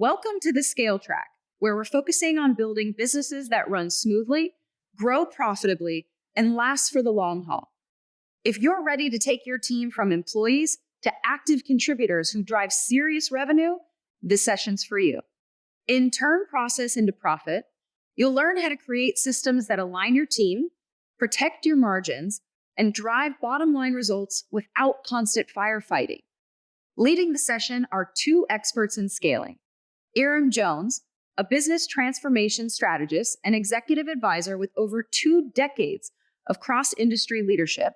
Welcome to the Scale Track, where we're focusing on building businesses that run smoothly, grow profitably, and last for the long haul. If you're ready to take your team from employees to active contributors who drive serious revenue, this session's for you. In Turn Process into Profit, you'll learn how to create systems that align your team, protect your margins, and drive bottom line results without constant firefighting. Leading the session are two experts in scaling. Aram Jones, a business transformation strategist and executive advisor with over 2 decades of cross-industry leadership,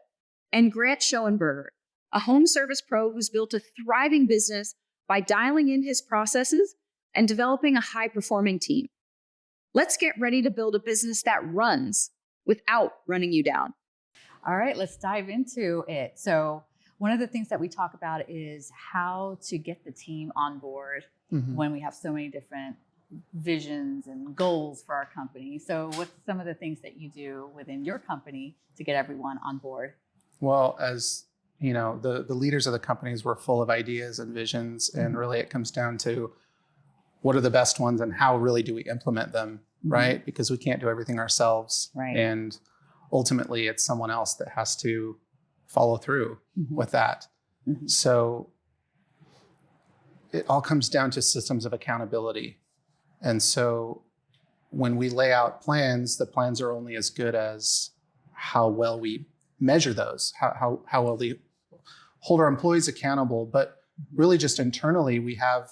and Grant Shoenberger, a home service pro who's built a thriving business by dialing in his processes and developing a high-performing team. Let's get ready to build a business that runs without running you down. All right, let's dive into it. So one of the things that we talk about is how to get the team on board when we have so many different visions and goals for our company. So what's some of the things that you do within your company to get everyone on board? Well, as you know, the leaders of the companies were full of ideas and visions, and really it comes down to what are the best ones and how really do we implement them, right? Because we can't do everything ourselves. Right. And ultimately it's someone else that has to follow through with that. So it all comes down to systems of accountability. And so when we lay out plans, the plans are only as good as how well we measure those, how well we hold our employees accountable. But really just internally, we have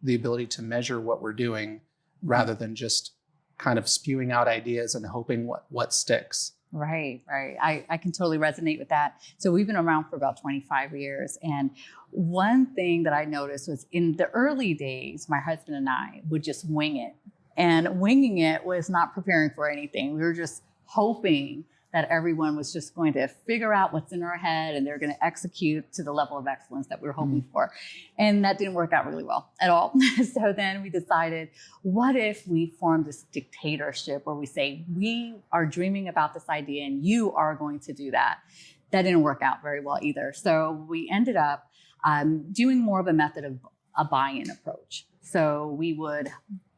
the ability to measure what we're doing rather than just kind of spewing out ideas and hoping what sticks. Right. I can totally resonate with that. So we've been around for about 25 years. And one thing that I noticed was in the early days, my husband and I would just wing it. And winging it was not preparing for anything. We were just hoping that everyone was just going to figure out what's in our head and they're going to execute to the level of excellence that we were hoping for. And that didn't work out really well at all. So then we decided, what if we formed this dictatorship where we say, we are dreaming about this idea and you are going to do that? That didn't work out very well either. So we ended up doing more of a method of a buy-in approach. So we would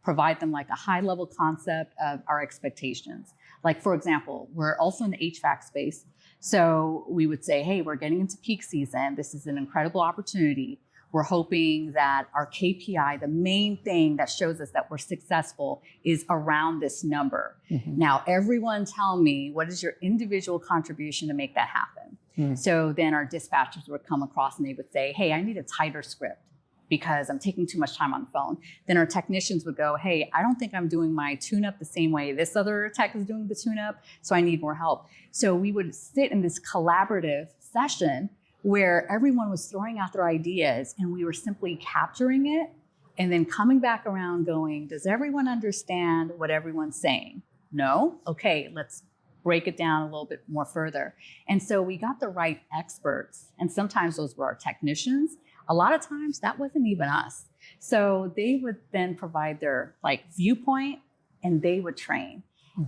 provide them like a high-level concept of our expectations. Like, for example, we're also in the HVAC space. So we would say, hey, we're getting into peak season. This is an incredible opportunity. We're hoping that our KPI, the main thing that shows us that we're successful, is around this number. Now, everyone tell me, what is your individual contribution to make that happen? So then our dispatchers would come across and they would say, hey, I need a tighter script because I'm taking too much time on the phone. Then our technicians would go, hey, I don't think I'm doing my tune-up the same way this other tech is doing the tune-up, so I need more help. So we would sit in this collaborative session where everyone was throwing out their ideas and we were simply capturing it and then coming back around going, does everyone understand what everyone's saying? No? Okay, let's break it down a little bit more further. And so we got the right experts, and sometimes those were our technicians. A lot of times that wasn't even us. So they would then provide their viewpoint and they would train.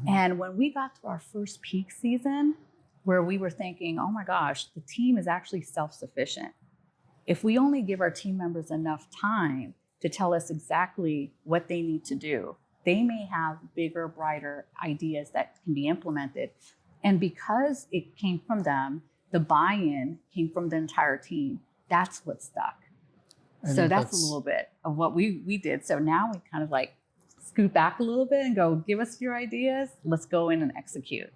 And when we got to our first peak season, where we were thinking, oh my gosh, the team is actually self-sufficient. If we only give our team members enough time to tell us exactly what they need to do, they may have bigger, brighter ideas that can be implemented. And because it came from them, the buy-in came from the entire team. That's what stuck. So that's a little bit of what we did. So now we kind of scoot back a little bit and go, give us your ideas. Let's go in and execute.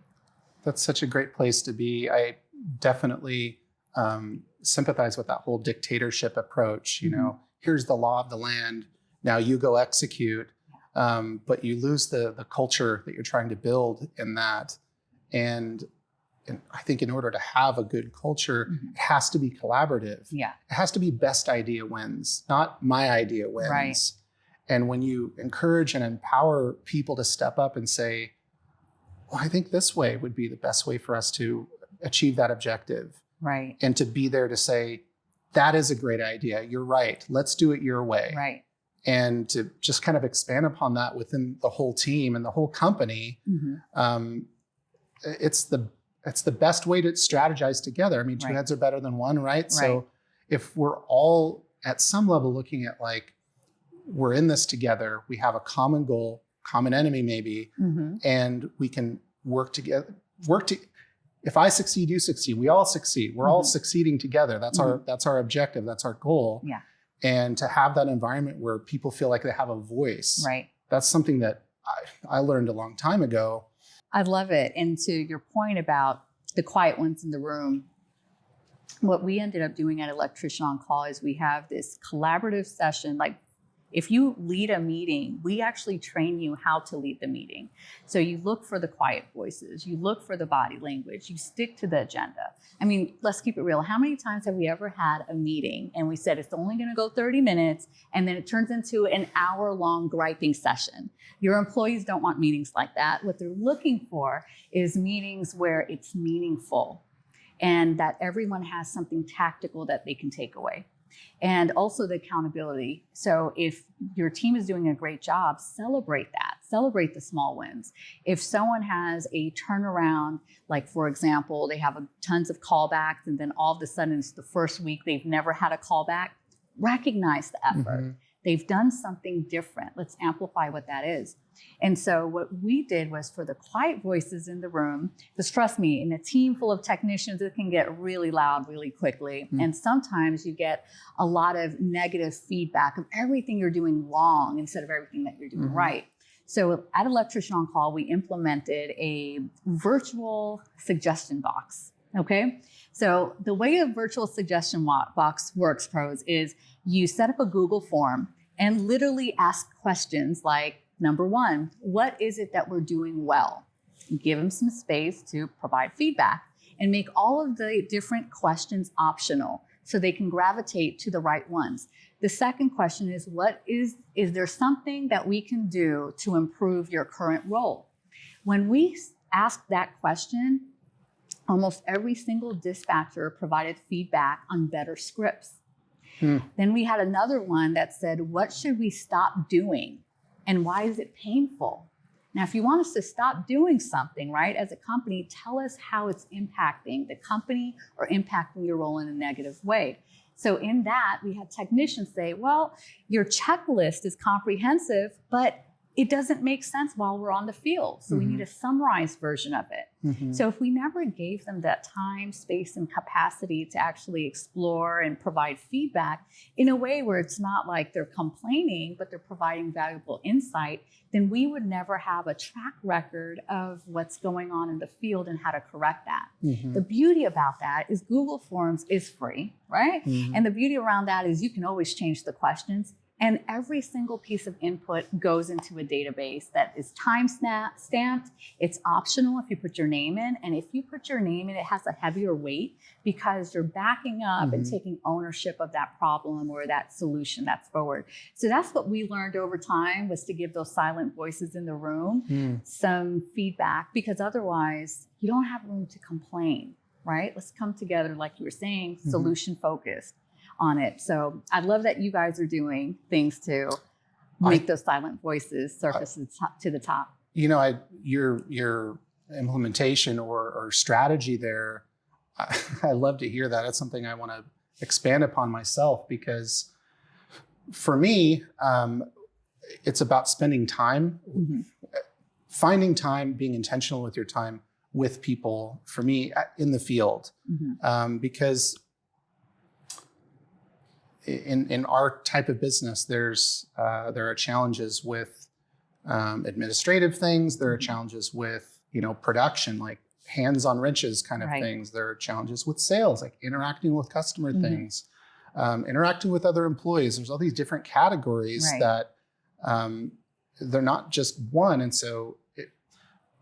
That's such a great place to be. I definitely sympathize with that whole dictatorship approach. You know, here's the law of the land. Now you go execute. But you lose the culture that you're trying to build in that. And I think in order to have a good culture, it has to be collaborative. Yeah. It has to be best idea wins, not my idea wins. Right. And when you encourage and empower people to step up and say, well, I think this way would be the best way for us to achieve that objective. Right. And to be there to say, that is a great idea. You're right. Let's do it your way. Right. And to just kind of expand upon that within the whole team and the whole company, it's the best way to strategize together. I mean, two heads are better than one, right? So if we're all at some level looking at we're in this together. We have a common goal, common enemy maybe, and we can work together. If I succeed, you succeed. We all succeed. We're all succeeding together. That's our objective. That's our goal. Yeah. And to have that environment where people feel like they have a voice. Right. That's something that I learned a long time ago. I love it. And to your point about the quiet ones in the room, what we ended up doing at Electrician on Call is we have this collaborative session. Like, if you lead a meeting, we actually train you how to lead the meeting. So you look for the quiet voices, you look for the body language, you stick to the agenda. I mean, let's keep it real. How many times have we ever had a meeting and we said it's only going to go 30 minutes and then it turns into an hour-long griping session? Your employees don't want meetings like that. What they're looking for is meetings where it's meaningful and that everyone has something tactical that they can take away. And also the accountability. So if your team is doing a great job, celebrate that. Celebrate the small wins. If someone has a turnaround, like for example, they have tons of callbacks and then all of a sudden it's the first week they've never had a callback, recognize the effort. They've done something different. Let's amplify what that is. And so what we did was for the quiet voices in the room, because trust me, in a team full of technicians, it can get really loud really quickly. And sometimes you get a lot of negative feedback of everything you're doing wrong instead of everything that you're doing right. So at Electrician on Call, we implemented a virtual suggestion box. Okay. So the way a virtual suggestion box works, pros, is you set up a Google form and literally ask questions like, number one, what is it that we're doing well? Give them some space to provide feedback and make all of the different questions optional so they can gravitate to the right ones. The second question is, is there something that we can do to improve your current role? When we asked that question, almost every single dispatcher provided feedback on better scripts. Then we had another one that said, what should we stop doing? And why is it painful? Now, if you want us to stop doing something, right, as a company, tell us how it's impacting the company or impacting your role in a negative way. So in that, we had technicians say, well, your checklist is comprehensive, but it doesn't make sense while we're on the field. So we need a summarized version of it. So if we never gave them that time, space, and capacity to actually explore and provide feedback in a way where it's not like they're complaining, but they're providing valuable insight, then we would never have a track record of what's going on in the field and how to correct that. The beauty about that is Google Forms is free, right? And the beauty around that is you can always change the questions. And every single piece of input goes into a database that is time stamped. It's optional if you put your name in. And if you put your name in, it has a heavier weight because you're backing up and taking ownership of that problem or that solution that's forward. So that's what we learned over time, was to give those silent voices in the room some feedback, because otherwise you don't have room to complain, right? Let's come together, like you were saying, solution focused on it. So I love that you guys are doing things to make those silent voices surface to the top. You know, your implementation or strategy there, I love to hear that. It's something I want to expand upon myself, because for me, it's about spending time, finding time, being intentional with your time with people, for me, in the field, because in our type of business, there are challenges with administrative things. There are challenges with production, like hands-on wrenches kind of things. There are challenges with sales, like interacting with customer things, interacting with other employees. There's all these different categories that they're not just one, and so.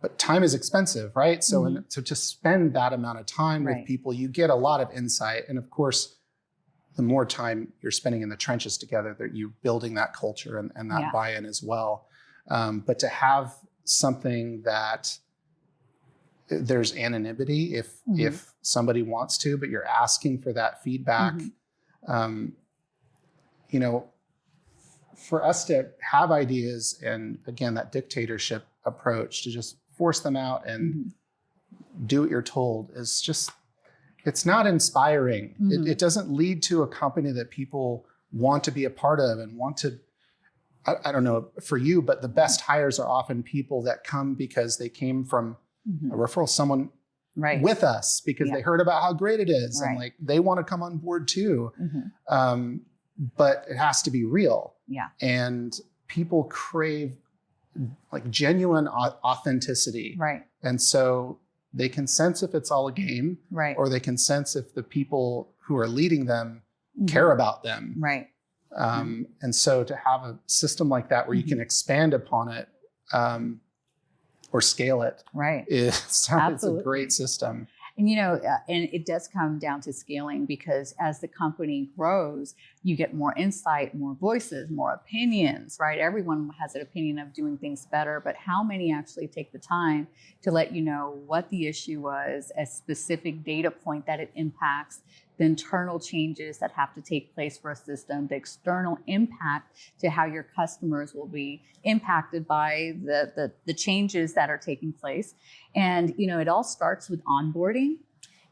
But time is expensive, right? So, so to spend that amount of time with people, you get a lot of insight, and of course, the more time you're spending in the trenches together, that you're building that culture and that buy-in as well. But to have something that there's anonymity if somebody wants to, but you're asking for that feedback, for us to have ideas and, again, that dictatorship approach to just force them out and do what you're told is just, it's not inspiring. It doesn't lead to a company that people want to be a part of and want to I don't know for you, but the best hires are often people that come because they came from a referral, someone with us because they heard about how great it is and like they want to come on board too. But it has to be real. Yeah. And people crave like genuine authenticity. Right. And so they can sense if it's all a game, or they can sense if the people who are leading them care about them. Right. And so to have a system like that where you can expand upon it or scale it, it's a great system. And, and it does come down to scaling, because as the company grows, you get more insight, more voices, more opinions, right? Everyone has an opinion of doing things better, but how many actually take the time to let you know what the issue was, a specific data point that it impacts, the internal changes that have to take place for a system, the external impact to how your customers will be impacted by the changes that are taking place. And, it all starts with onboarding.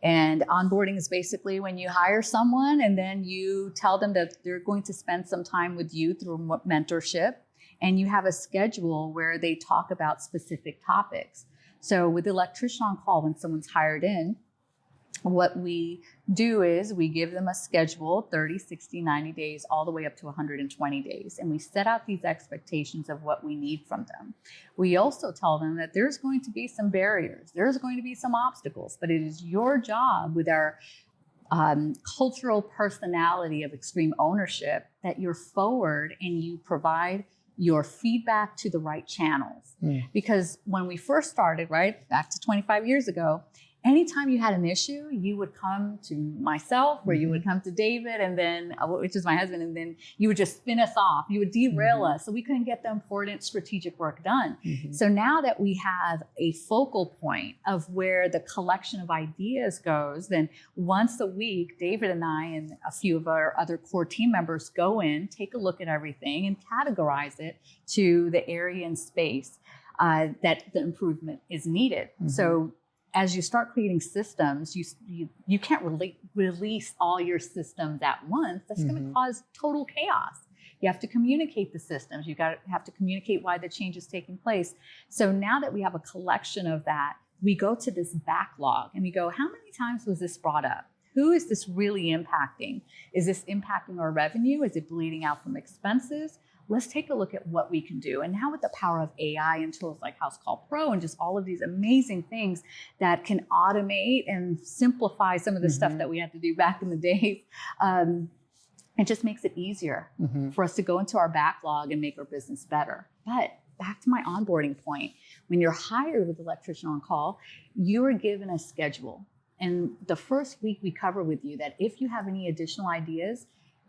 And onboarding is basically when you hire someone and then you tell them that they're going to spend some time with you through mentorship, and you have a schedule where they talk about specific topics. So with the electrician on call, when someone's hired in, what we do is we give them a schedule, 30, 60, 90 days, all the way up to 120 days. And we set out these expectations of what we need from them. We also tell them that there's going to be some barriers. There's going to be some obstacles, but it is your job with our cultural personality of extreme ownership that you're forward and you provide your feedback to the right channels. Because when we first started, back to 25 years ago, anytime you had an issue, you would come to myself, or you would come to David, and then, which is my husband, and then you would just spin us off. You would derail us, so we couldn't get the important strategic work done. So now that we have a focal point of where the collection of ideas goes, then once a week, David and I and a few of our other core team members go in, take a look at everything, and categorize it to the area and space that the improvement is needed. So as you start creating systems, you can't release all your systems at once. That's going to cause total chaos. You have to communicate the systems. You have to communicate why the change is taking place. So now that we have a collection of that, we go to this backlog and we go, how many times was this brought up? Who is this really impacting? Is this impacting our revenue? Is it bleeding out from expenses? Let's take a look at what we can do. And now with the power of AI and tools like Housecall Pro and just all of these amazing things that can automate and simplify some of the stuff that we had to do back in the days, it just makes it easier for us to go into our backlog and make our business better. But back to my onboarding point, when you're hired with electrician on call, you are given a schedule. And the first week we cover with you that if you have any additional ideas,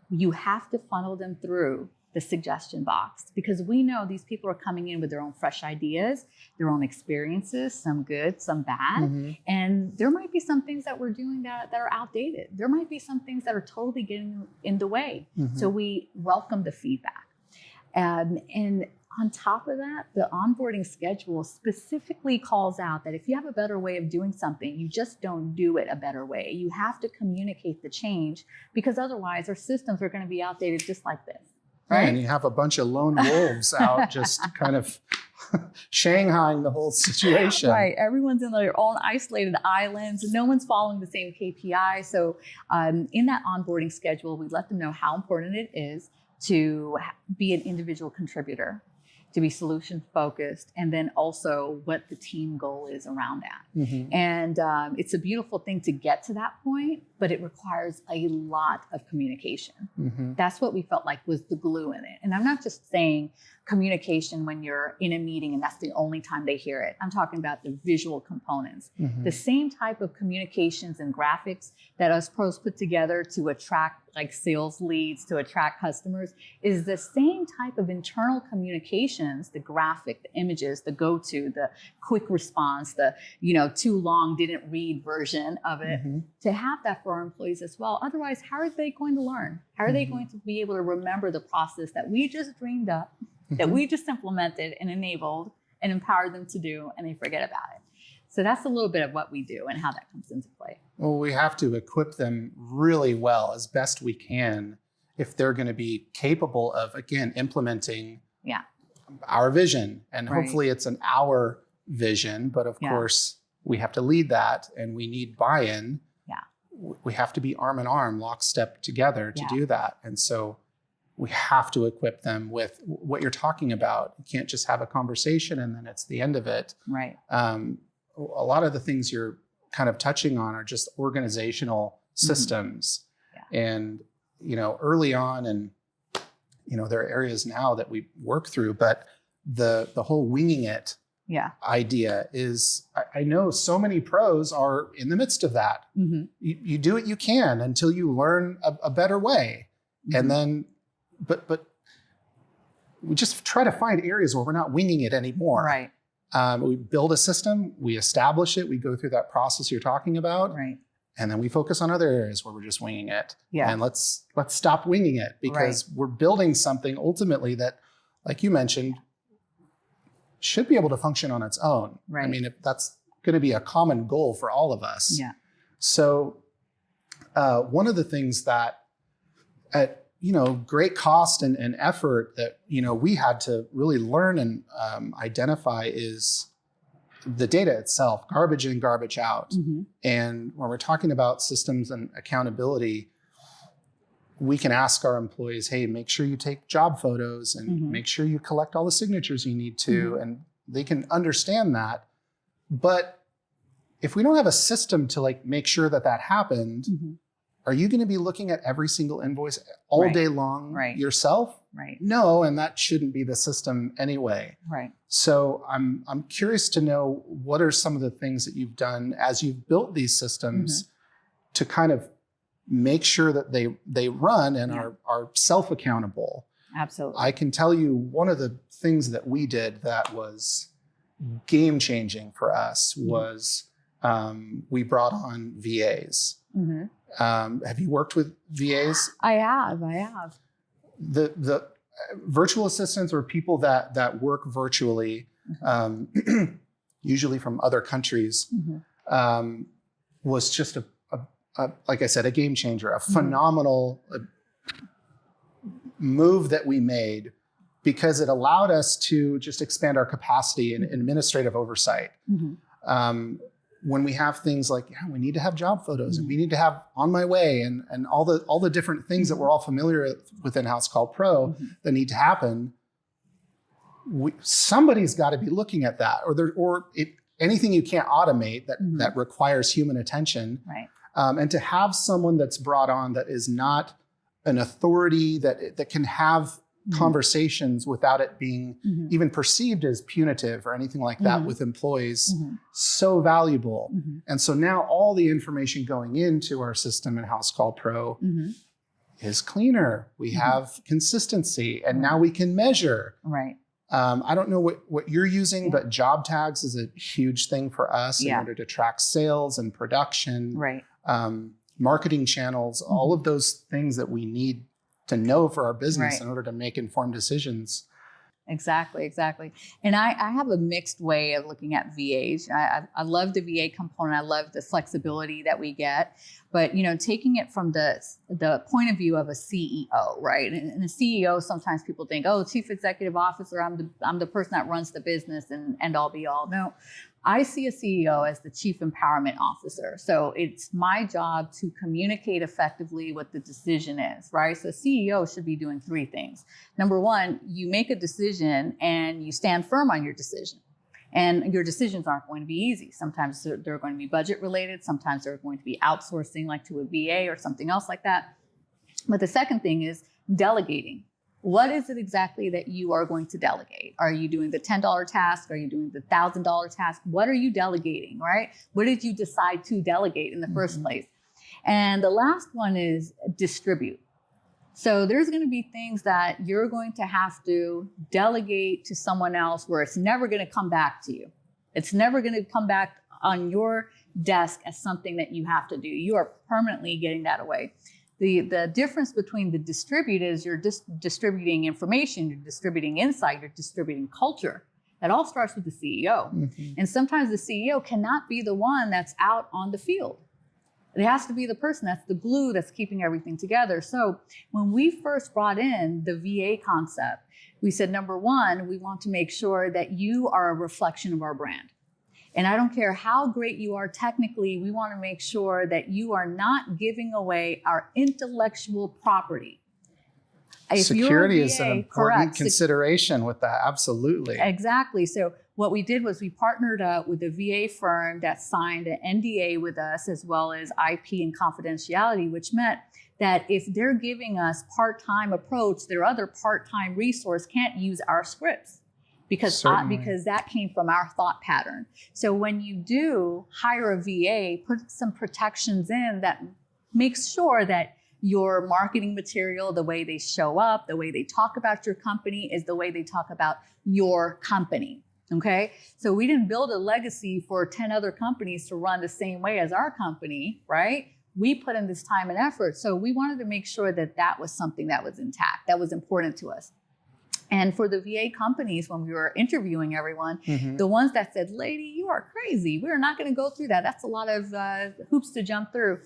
you have to funnel them through the suggestion box, because we know these people are coming in with their own fresh ideas, their own experiences, some good, some bad. And there might be some things that we're doing that are outdated. There might be some things that are totally getting in the way. So we welcome the feedback. And on top of that, the onboarding schedule specifically calls out that if you have a better way of doing something, you just don't do it a better way. You have to communicate the change, because otherwise our systems are going to be outdated just like this. Right? Yeah, and you have a bunch of lone wolves out just kind of shanghaiing the whole situation. Right. Everyone's in their own isolated islands. And no one's following the same KPI. So in that onboarding schedule, we let them know how important it is to be an individual contributor, to be solution focused, and then also what the team goal is around that. And it's a beautiful thing to get to that point, but it requires a lot of communication. That's what we felt like was the glue in it. And I'm not just saying communication when you're in a meeting and that's the only time they hear it. I'm talking about the visual components. The same type of communications and graphics that us pros put together to attract like sales leads, to attract customers, is the same type of internal communications, the graphic, the images, the go-to, the quick response, the too long, didn't read version of it, to have that for our employees as well. Otherwise, how are they going to learn? How are they going to be able to remember the process that we just dreamed up, that we just implemented and enabled and empowered them to do, and they forget about it? So that's a little bit of what we do and how that comes into play. Well, we have to equip them really well as best we can if they're going to be capable of, again, implementing Yeah. our vision. And Right. hopefully it's an our vision, but of course we have to lead that and we need buy-in. Yeah. We have to be arm in arm, lockstep together to do that. And so we have to equip them with what you're talking about. You can't just have a conversation and then it's the end of it. Right. A lot of the things you're kind of touching on are just organizational systems. Yeah. And, early on, and, there are areas now that we work through, but the whole winging it idea is, I know so many pros are in the midst of that. Mm-hmm. You do what you can until you learn a better way. Mm-hmm. And then, but we just try to find areas where we're not winging it anymore. Right. We build a system, we establish it, we go through that process you're talking about. Right. And then we focus on other areas where we're just winging it. Yeah. And let's stop winging it, because we're building something ultimately that, like you mentioned, should be able to function on its own. Right. I mean, if that's going to be a common goal for all of us. Yeah. So one of the things that at great cost and effort that we had to really learn and identify is the data itself, garbage in, garbage out. Mm-hmm. And when we're talking about systems and accountability, we can ask our employees, hey, make sure you take job photos and make sure you collect all the signatures you need to. And they can understand that. But if we don't have a system to make sure that happened, are you going to be looking at every single invoice all day long yourself? Right. No, and that shouldn't be the system anyway. Right. So I'm curious to know, what are some of the things that you've done as you've built these systems to kind of make sure that they run and are self-accountable? Absolutely. I can tell you one of the things that we did that was game-changing for us was we brought on VAs. Have you worked with VAs? I have. The virtual assistants, or people that work virtually, usually from other countries, was just a like I said, a game changer, a phenomenal move that we made, because it allowed us to just expand our capacity in administrative oversight. When we have things like, we need to have job photos and we need to have on my way and all the different things that we're all familiar with in Housecall Pro that need to happen, somebody's got to be looking at that, or anything you can't automate that requires human attention. Right. And to have someone that's brought on that is not an authority, that can have conversations without it being even perceived as punitive or anything like that with employees, so valuable. And so now all the information going into our system in Housecall Pro is cleaner. We have consistency, and now we can measure. Right. I don't know what you're using, but job tags is a huge thing for us in order to track sales and production, marketing channels, all of those things that we need to know for our business in order to make informed decisions. Exactly. And I have a mixed way of looking at VAs. I love the VA component. I love the flexibility that we get. But, taking it from the point of view of a CEO, right? And a CEO, sometimes people think, oh, chief executive officer, I'm the person that runs the business and end all be all. No, I see a CEO as the chief empowerment officer. So it's my job to communicate effectively what the decision is, right? So a CEO should be doing three things. Number one, you make a decision and you stand firm on your decision. And your decisions aren't going to be easy. Sometimes they're going to be budget related. Sometimes they're going to be outsourcing, like to a VA or something else like that. But the second thing is delegating. What is it exactly that you are going to delegate? Are you doing the $10 task? Are you doing the $1,000 task? What are you delegating, right? What did you decide to delegate in the first place? And the last one is distribute. So there's going to be things that you're going to have to delegate to someone else where it's never going to come back to you. It's never going to come back on your desk as something that you have to do. You are permanently getting that away. The difference between the distribute is you're distributing information, you're distributing insight, you're distributing culture. It all starts with the CEO. And sometimes the CEO cannot be the one that's out on the field. It has to be the person that's the glue that's keeping everything together. So when we first brought in the VA concept, we said, number one, we want to make sure that you are a reflection of our brand. And I don't care how great you are technically, we want to make sure that you are not giving away our intellectual property. If Security VA, is an important correct, consideration with that. Absolutely. Exactly. So what we did was we partnered up with a VA firm that signed an NDA with us, as well as IP and confidentiality, which meant that if they're giving us part-time approach, their other part-time resource can't use our scripts because that came from our thought pattern. So when you do hire a VA, put some protections in that makes sure that your marketing material, the way they show up, the way they talk about your company is the way they talk about your company. Okay. So we didn't build a legacy for 10 other companies to run the same way as our company, right? We put in this time and effort. So we wanted to make sure that that was something that was intact, that was important to us. And for the VA companies, when we were interviewing everyone, the ones that said, lady, you are crazy. We're not going to go through that. That's a lot of hoops to jump through.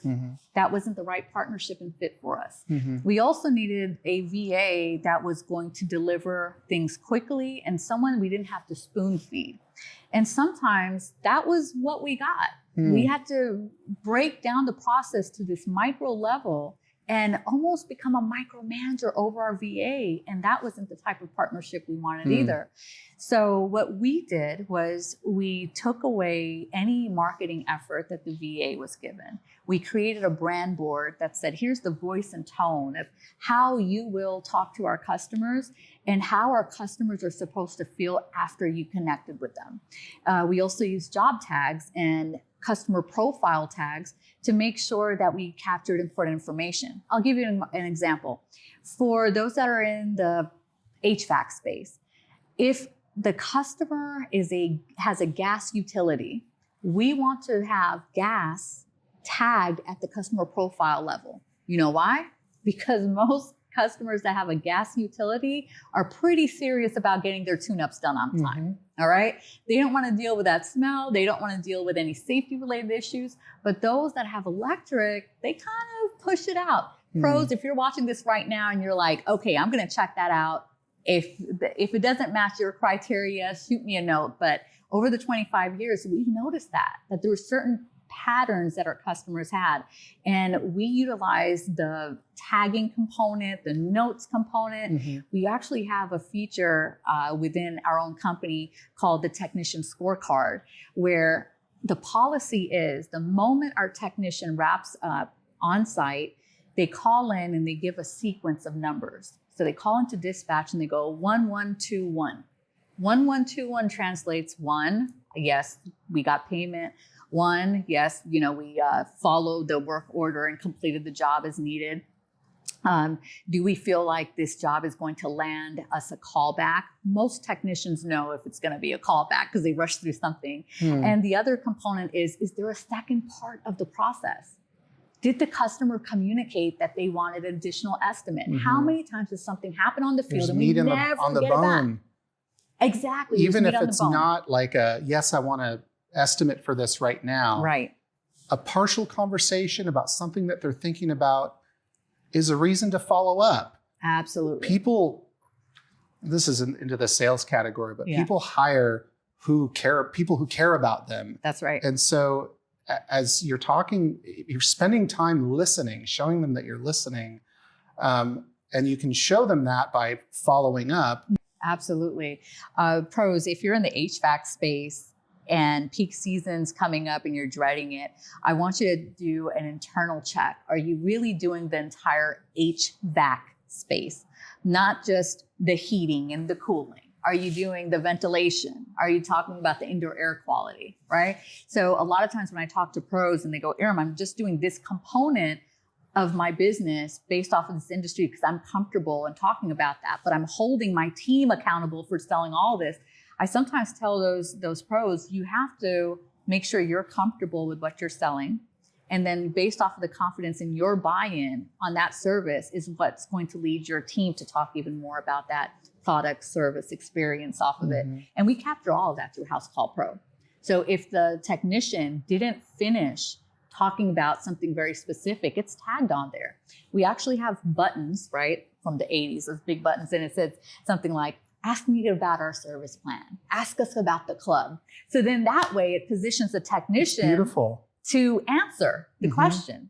That wasn't the right partnership and fit for us. We also needed a VA that was going to deliver things quickly and someone we didn't have to spoon feed. And sometimes that was what we got. We had to break down the process to this micro level and almost become a micromanager over our VA. And that wasn't the type of partnership we wanted either. So what we did was we took away any marketing effort that the VA was given. We created a brand board that said, here's the voice and tone of how you will talk to our customers and how our customers are supposed to feel after you connected with them. We also use job tags and customer profile tags to make sure that we captured important information. I'll give you an example. For those that are in the HVAC space, if the customer has a gas utility, we want to have gas tagged at the customer profile level. You know why? Because most customers that have a gas utility are pretty serious about getting their tune-ups done on time. All right. They don't want to deal with that smell. They don't want to deal with any safety related issues. But those that have electric, they kind of push it out. Pros, if you're watching this right now and you're like, okay, I'm going to check that out. If it doesn't match your criteria, shoot me a note. But over the 25 years, we've noticed that there were certain patterns that our customers had. And we utilized the tagging component, the notes component. We actually have a feature within our own company called the technician scorecard, where the policy is the moment our technician wraps up on site, they call in and they give a sequence of numbers. So they call into dispatch and they go 1121. 1121 translates 1, yes, we got payment. 1, yes, we followed the work order and completed the job as needed. Do we feel like this job is going to land us a callback? Most technicians know if it's going to be a callback because they rush through something. And the other component is there a second part of the process? Did the customer communicate that they wanted an additional estimate? How many times does something happen on the field There's and we never on the get bone. it back? Exactly. Even if it's not like a, yes, I want to estimate for this right now. Right. A partial conversation about something that they're thinking about is a reason to follow up. Absolutely. People, this is into the sales category, but people hire people who care about them. That's right. And so as you're talking, you're spending time listening, showing them that you're listening. And you can show them that by following up. Absolutely. Pros, if you're in the HVAC space, and peak season's coming up and you're dreading it, I want you to do an internal check. Are you really doing the entire HVAC space? Not just the heating and the cooling. Are you doing the ventilation? Are you talking about the indoor air quality, right? So a lot of times when I talk to pros and they go, Aram, I'm just doing this component of my business based off of this industry because I'm comfortable in talking about that, but I'm holding my team accountable for selling all this. I sometimes tell those pros, you have to make sure you're comfortable with what you're selling. And then based off of the confidence in your buy-in on that service is what's going to lead your team to talk even more about that product, service, experience off of it. And we capture all of that through Housecall Pro. So if the technician didn't finish talking about something very specific, it's tagged on there. We actually have buttons, right, from the 80s, those big buttons, and it says something like, ask me about our service plan, ask us about the club. So then that way it positions the technician to answer the question.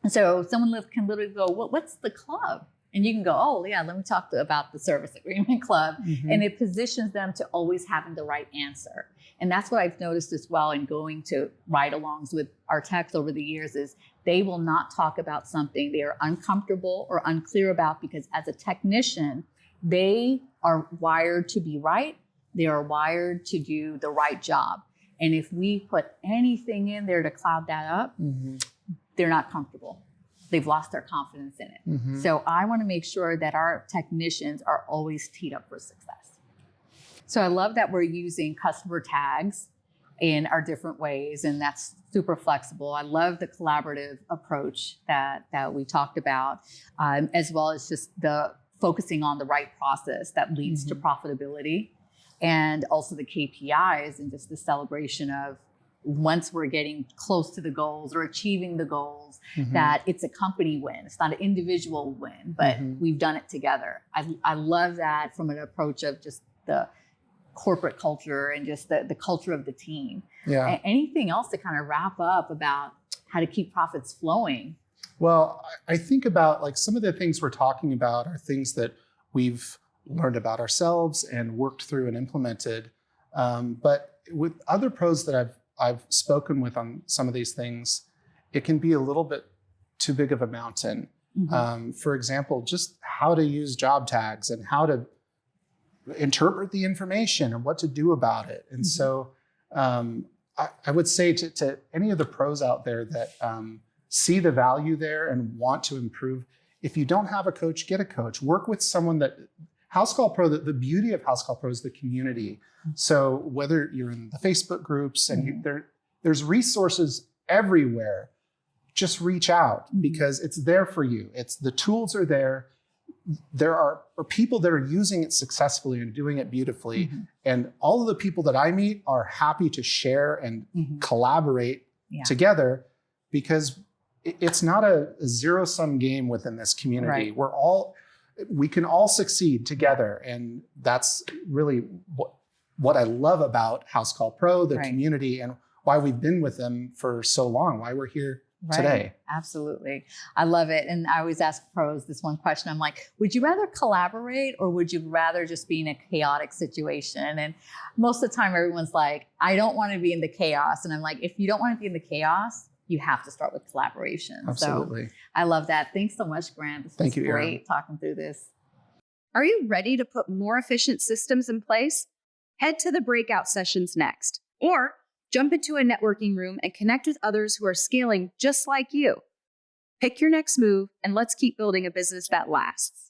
And so someone can literally go, well, what's the club? And you can go, oh yeah, let me talk about the service agreement club. And it positions them to always having the right answer. And that's what I've noticed as well in going to ride-alongs with our techs over the years is they will not talk about something they are uncomfortable or unclear about, because as a technician, they are wired to be right. They are wired to do the right job. And if we put anything in there to cloud that up, they're not comfortable. They've lost their confidence in it. So I want to make sure that our technicians are always teed up for success. So I love that we're using customer tags in our different ways, and that's super flexible. I love the collaborative approach that we talked about, as well as just the focusing on the right process that leads to profitability, and also the KPIs and just the celebration of once we're getting close to the goals or achieving the goals, that it's a company win. It's not an individual win, but we've done it together. I love that from an approach of just the corporate culture and just the culture of the team. Anything else to kind of wrap up about how to keep profits flowing? Well, I think about like some of the things we're talking about are things that we've learned about ourselves and worked through and implemented. But with other pros that I've spoken with on some of these things, it can be a little bit too big of a mountain. For example, just how to use job tags and how to interpret the information and what to do about it. And so I would say to any of the pros out there that see the value there and want to improve, if you don't have a coach, get a coach. Work with someone that Housecall Pro, the beauty of Housecall Pro is the community. So whether you're in the Facebook groups and there's resources everywhere, just reach out because it's there for you. The tools are there. There are people that are using it successfully and doing it beautifully. And all of the people that I meet are happy to share and collaborate together, because it's not a zero-sum game within this community. We can all succeed together. And that's really what I love about Housecall Pro, the community, and why we've been with them for so long, why we're here today. Absolutely. I love it. And I always ask pros this one question. I'm like, would you rather collaborate or would you rather just be in a chaotic situation? And most of the time everyone's like, I don't want to be in the chaos. And I'm like, if you don't want to be in the chaos, you have to start with collaboration. Absolutely. So I love that. Thanks so much, Grant. This was great talking through this. Are you ready to put more efficient systems in place? Head to the breakout sessions next, or jump into a networking room and connect with others who are scaling just like you. Pick your next move, and let's keep building a business that lasts.